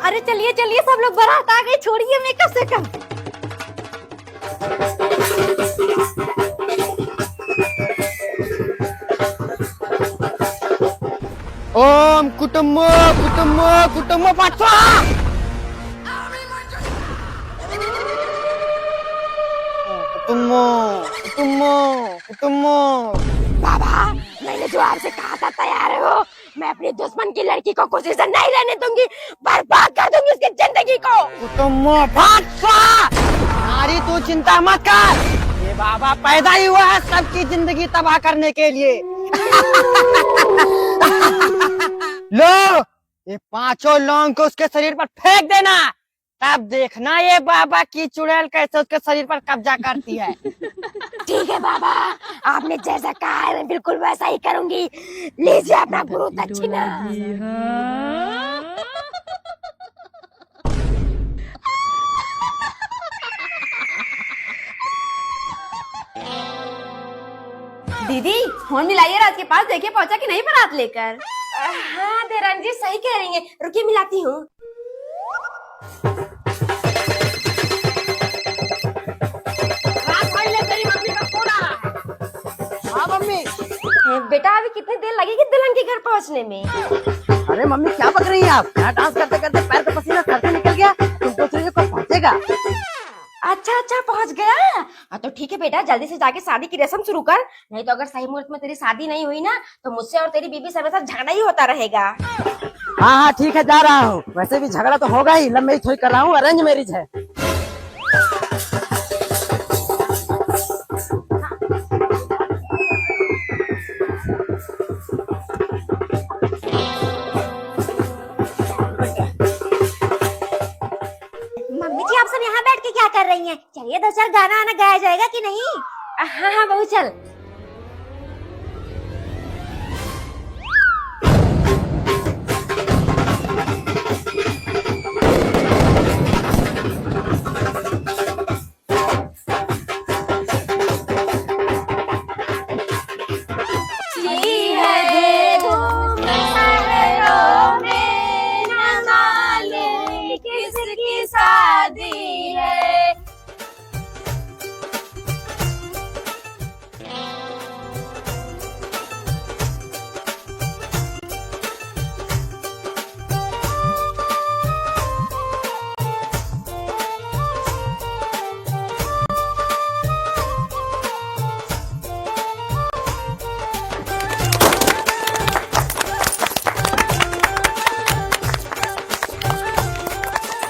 अरे चलिए चलिए, सब लोग बारात आ गए, छोड़िए मेकअप से कम। ओम कुटुंबो कुटुंबो कुटुंबो पाठवा। कुटुंबो कुटुंबो कुटुंबो। बाबा, मैंने जो आपसे कहा था तैयार हो। मैं अपनी दुश्मन की लड़की को खुशी से नहीं रहने दूंगी, बर्बाद कर दूंगी उसकी जिंदगी को। कुटुंबो पाठवा। नारी तू चिंता मत कर, ये बाबा पैदा ही हुआ है सबकी जिंदगी तबाह करने के लिए। लो, ये पांचों लौंग को उसके शरीर पर फेंक देना, तब देखना ये बाबा की चुड़ैल कैसे उसके शरीर पर कब्जा करती है। ठीक है बाबा, आपने जैसा कहा है मैं बिल्कुल वैसा ही करूंगी। लीजिए अपना गुरु दक्षिणा। दीदी फोन मिलाइए राज के पास, देखिए पहुंचा कि नहीं बारात लेकर। हाँ देरानी जी सही कह रही हैं, रुकिए मिलाती हूँ। हाँ मम्मी। बेटा अभी कितनी देर लगेगी दुल्हन के घर पहुँचने में? अरे मम्मी क्या पक रही हैं आप? यहाँ डांस करते करते पैर का पसीना सर से निकल गया, तुम सोच रही हो कब पहुंचेगा? अच्छा अच्छा पहुँच गया। हाँ तो ठीक है बेटा, जल्दी से जाके शादी की रस्म शुरू कर, नहीं तो अगर सही मुहूर्त में तेरी शादी नहीं हुई ना तो मुझसे और तेरी बीबी से हमेशा झगड़ा ही होता रहेगा। हाँ हाँ ठीक है, जा रहा हूँ। वैसे भी झगड़ा तो होगा ही, लव मैरिज थोड़ी कर रहा हूँ, अरेंज मैरिज है। मम्मी जी आप सब यहाँ बैठ के क्या कर रही हैं? चलिए दो चार गाना आना गाया जाएगा कि नहीं? हाँ हाँ बहू चल।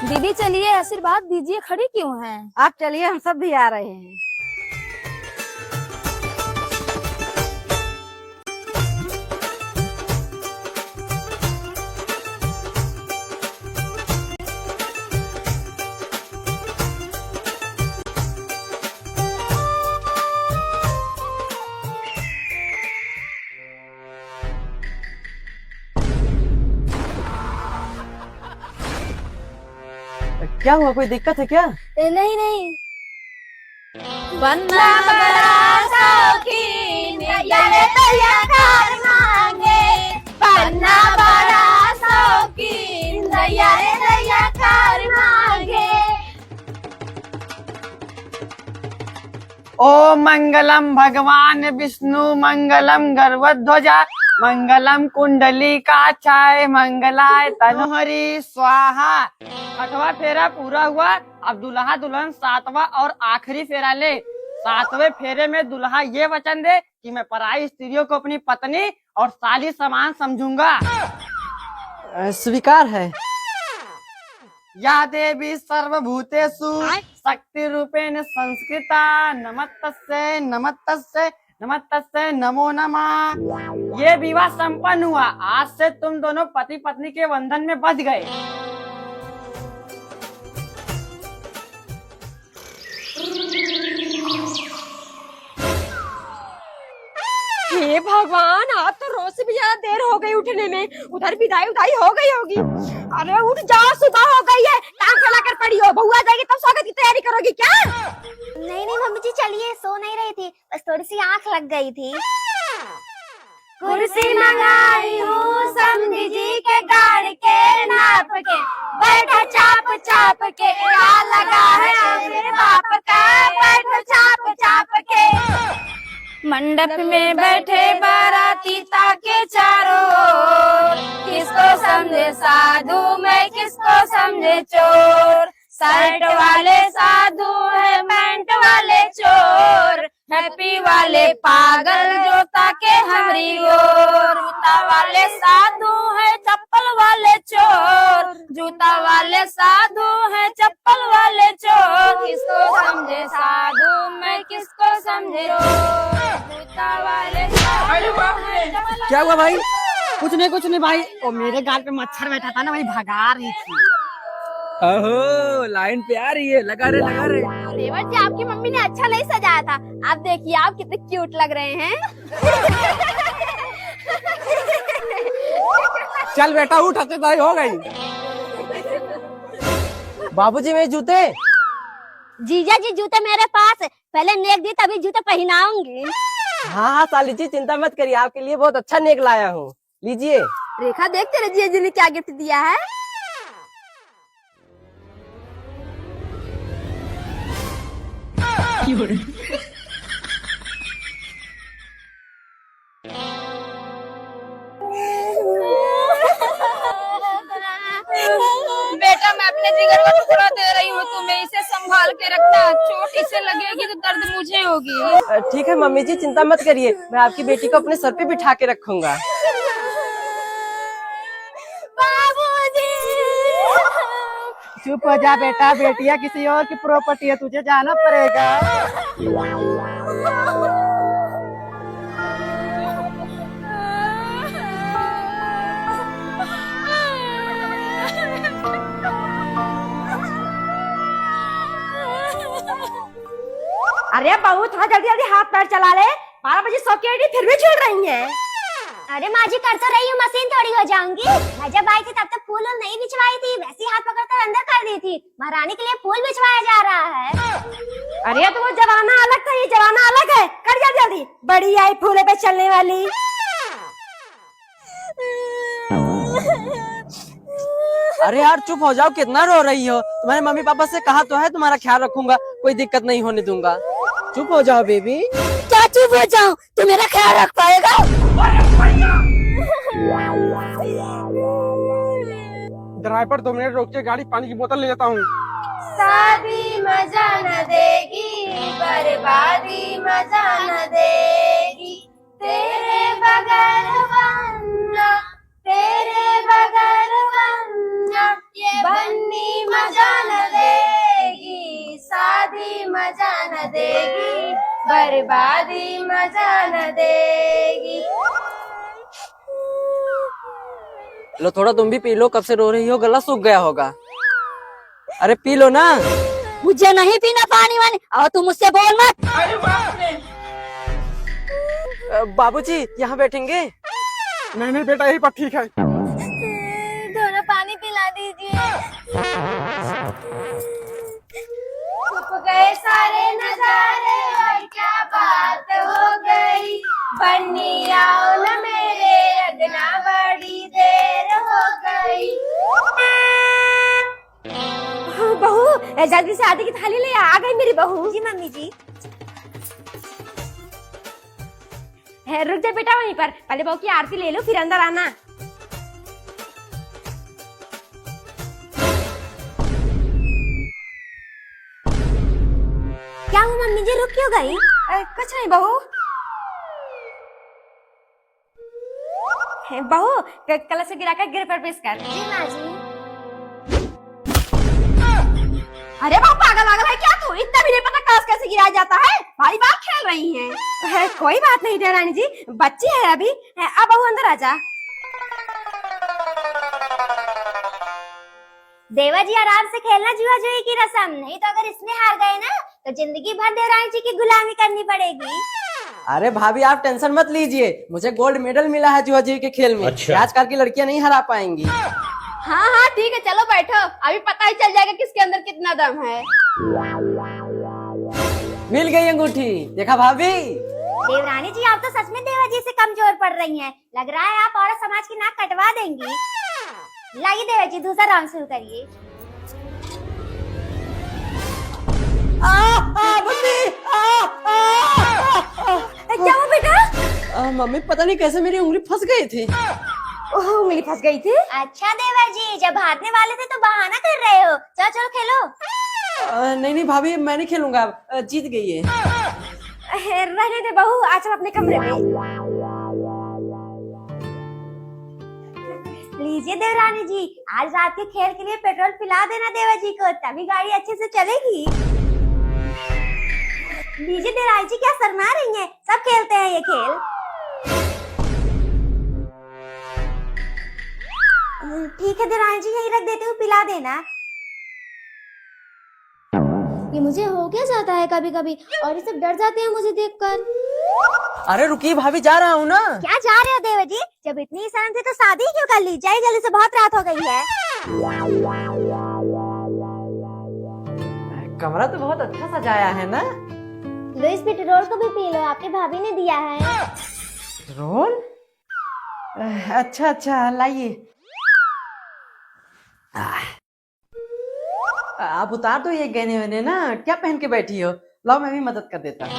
दीदी चलिए आशीर्वाद दीजिए, खड़ी क्यों हैं? आप चलिए, हम सब भी आ रहे हैं। क्या हुआ, कोई दिक्कत है क्या? नहीं नहीं। बन्ना बड़ा शौकीन यारे दरिया कार मांगे, बन्ना बड़ा शौकीन यारे दरिया कार मांगे। ओ मंगलम भगवान विष्णु, मंगलम गर्वध्वजा, मंगलम कुंडली काचाय, मंगलाय तनुहरि स्वाहा। छठवां फेरा पूरा हुआ, अब दुल्हा दुल्हन सातवां और आखिरी फेरा ले। सातवें फेरे में दुल्हा ये वचन दे कि मैं पराई स्त्रियों को अपनी पत्नी और साली समान समझूंगा। स्वीकार है। या देवी सर्वभूतेषु शक्ति रूपेण संस्कृता, नमस्तस्यै नमस्तस्यै नमस्तस्यै नमो नमः। ये विवाह संपन्न हुआ, आज से तुम दोनों पति पत्नी के बंधन में बंध गए। हे भगवान, आप तो रोज से भी ज्यादा देर हो गई उठने में, उधर विदाई उदाई हो गई होगी। अरे उठ जाओ, सुबह हो गई है, टांग फैला कर पड़ी हो, बहू आ जाएगी तब स्वागत की तैयारी करोगी क्या? नहीं नहीं मम्मी जी चलिए, सो नहीं रही थी, बस थोड़ी सी आंख लग गई थी। कुर्सी मंगाई हूँ समझी जी के गाड़ के नाप के, बैठो चाप चाप के, क्या लगा है मेरे बाप का, बैठो चाप चाप के। मंडप में बैठे बाराती ताके चारों ओर, किसको समझे साधु मैं किसको समझे चोर, शर्ट वाले साधु है पैंट वाले चोर, हैप्पी वाले पागल जोता के हमारी ओर, जूता वाले साधु है चप्पल वाले चोर, जूता वाले साधु है चप्पल वाले चोर, किसको समझे साधु मैं किसको समझे चोर, जूता वाले साधु है चप्पल। क्या हुआ भाई? कुछ नहीं भाई, ओ मेरे गाल पे मच्छर बैठा था ना, वही भगा रही थी। ओहो, लाइन पे आ रही है, लगा रहे। देवर जी आपकी मम्मी ने अच्छा नहीं सजाया था, आप देखिए आप कितने क्यूट लग रहे हैं। चल बेटा उठ, हफ्तेदारी हो गई। बाबूजी मेरे जूते। जीजा जी जूते मेरे पास है, पहले नेक दी तभी जूते पहनाऊंगी। हाँ साली जी चिंता मत करिए, आपके लिए बहुत अच्छा नेक लाया हूँ, लीजिए। रेखा देख तेरे जीजा जी ने क्या गिफ्ट दिया है। बेटा मैं अपने जिगर का टुकड़ा दे रही हूँ, तुम्हें इसे संभाल के रखना, चोट इसे लगेगी तो दर्द मुझे होगी। ठीक है मम्मी जी चिंता मत करिए, मैं आपकी बेटी को अपने सर पे बिठा के रखूंगा। बाबूजी चुप हो जा बेटा, बेटिया किसी और की प्रॉपर्टी है, तुझे जाना पड़ेगा। अरे बहू थोड़ा जल्दी जल्दी हाथ पैर चला ले, 12 बजे सौ की आईडी फिर भी छूट रही है। अरे माँ जी कर तो रही हूँ, मशीन थोड़ी हो जाऊंगी। मैं जब आई थी तब तक फूल नहीं बिछवाई थी, वैसी हाथ पकड़कर अंदर कर दी थी। महारानी के लिए फूल बिछवाया जा रहा है। अरे तो वो जमाना अलग था, ये जमाना अलग है। कर जा जल्दी, बड़ी आई फूले पे चलने वाली। अरे यार चुप हो जाओ, कितना रो रही हो? तुम्हारे मम्मी पापा से कहा तो है तुम्हारा ख्याल रखूंगा, कोई दिक्कत नहीं होने दूंगा। चुप हो जाओ बेबी। क्या चुप हो जाऊं? तू मेरा ख्याल रख पाएगा? ड्राइवर 2 मिनट रोक के गाड़ी, पानी की बोतल ले जाता हूँ। शादी मजा न देगी, बर्बादी मजा न देगी, तेरे बगैर वरना, तेरे बगैर वरना, ये बन्नी मजा न देगी, शादी मजा न देगी, बर्बादी मजा न देगी। लो थोड़ा तुम भी पी लो, कब से रो रही हो, गला सूख गया होगा। अरे पी लो ना। मुझे नहीं पीना पानी वानी, और तुम मुझसे बोल मत। बाबूजी यहाँ बैठेंगे? नहीं बेटा यही पर ठीक है। थोड़ा पानी पिला दीजिए। छुप गए सारे नजारे और क्या बात हो गई, बन्नी आओ न मेरे अगना, बड़ी देर हो गई। बहू जल्दी से आदि की थाली ले आ गई मेरी बहू। जी मम्मी जी। है रुक जा बेटा वहीं पर, पहले बहू की आरती ले लो फिर अंदर आना। क्या हुआ मम्मी जी, रुक क्यों गई? कुछ नहीं बहू। बहू कलश से गिराकर गिर पर पेश कर। जी माँ जी। अरे बहू पागल है क्या तू? इतना भी नहीं पता कलश कैसे गिराया जाता है? भारी बात खेल रही हैं। कोई बात नहीं देवरानी जी, बच्ची है अभी। अब बहू अंदर आजा। देवा जी आराम से खेलना, जुआ जुई की रस्म नहीं तो अगर इसमें हार गए ना तो जिंदगी भर देवरानी जी की गुलामी करनी पड़ेगी। अरे भाभी आप टेंशन मत लीजिए, मुझे गोल्ड मेडल मिला है जुआ जी के खेल में। अच्छा। आजकल की लड़कियां नहीं हरा पाएंगी। हाँ हाँ ठीक है, चलो बैठो, अभी पता ही चल जाएगा किसके अंदर कितना दम है। मिल गई अंगूठी, देखा भाभी? देवरानी जी, आप तो सच में देवा जी से कमजोर पड़ रही हैं। लग रहा है आप औरत समाज की नाक कटवा देंगी। लाइए देवा जी, दूसरा राउंड शुरू करिए। क्या हुआ बेटा? मम्मी पता नहीं कैसे मेरी उंगली फंस गई थी। ओह, उंगली फंस गई थी। अच्छा देवर जी, जब हारने वाले थे तो बहाना कर रहे हो। चलो चलो खेलो। नहीं नहीं भाभी, मैं नहीं खेलूंगा, जीत गई है। रहने दे बहू, आज हम अपने कमरे में। लीजिए देवरानी जी, आज रात के खेल के लिए पेट्रोल पिला देना देवर जी को, तभी गाड़ी अच्छे से चलेगी। लीजिए देवरानी जी, क्या शर्मा रही हैं? सब खेलते हैं ये खेल। ठीक है देवरानी जी, यही रख देते हूँ, पिला देना। ये मुझे हो क्या जाता है कभी कभी, और ये सब डर जाते हैं मुझे देखकर। अरे रुकिए भाभी, जा रहा हूँ ना। क्या जा रहे हो देवर जी? जब इतनी शर्म थी तो शादी क्यों कर ली? जाइए जल्दी से, बहुत रात हो गई है। कमरा तो बहुत अच्छा सजाया है ना। लो इस पेट्रोल को भी पी लो, आपकी भाभी ने दिया है। रोल? अच्छा अच्छा, लाइए। आप उतार दो ये गहने वहने ना, क्या पहन के बैठी हो? लाओ मैं भी मदद कर देता हूँ।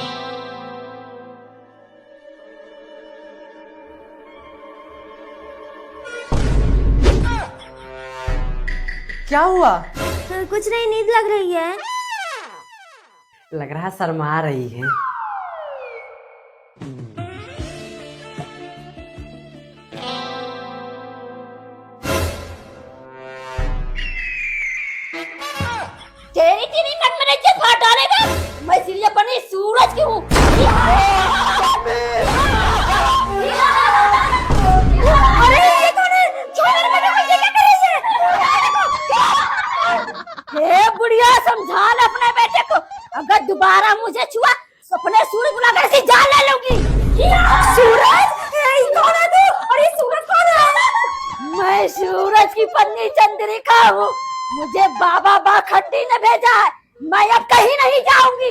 क्या हुआ? कुछ नहीं, नींद लग रही है। लग रहा है शर्मा रही है। तेरी तेरी कट में नीचे फाड़ डालेगा। मैं इसलिए बनी सूरज की हूँ। अरे ये कौन है? छोड़ मेरे को, ये क्या कर रही है? ए बुढ़िया, समझा ले अपने बेटे को। अगर दोबारा मुझे छुआ तो अपने सूरज बुलाकर ऐसी जान ले लूंगी। सूरज? ये कौन है तू? और ये सूरज कौन है? मैं सूरज की पत्नी चंद्रिका हूँ। मुझे बाबा बाखंडी ने भेजा है। मैं अब कहीं नहीं जाऊंगी।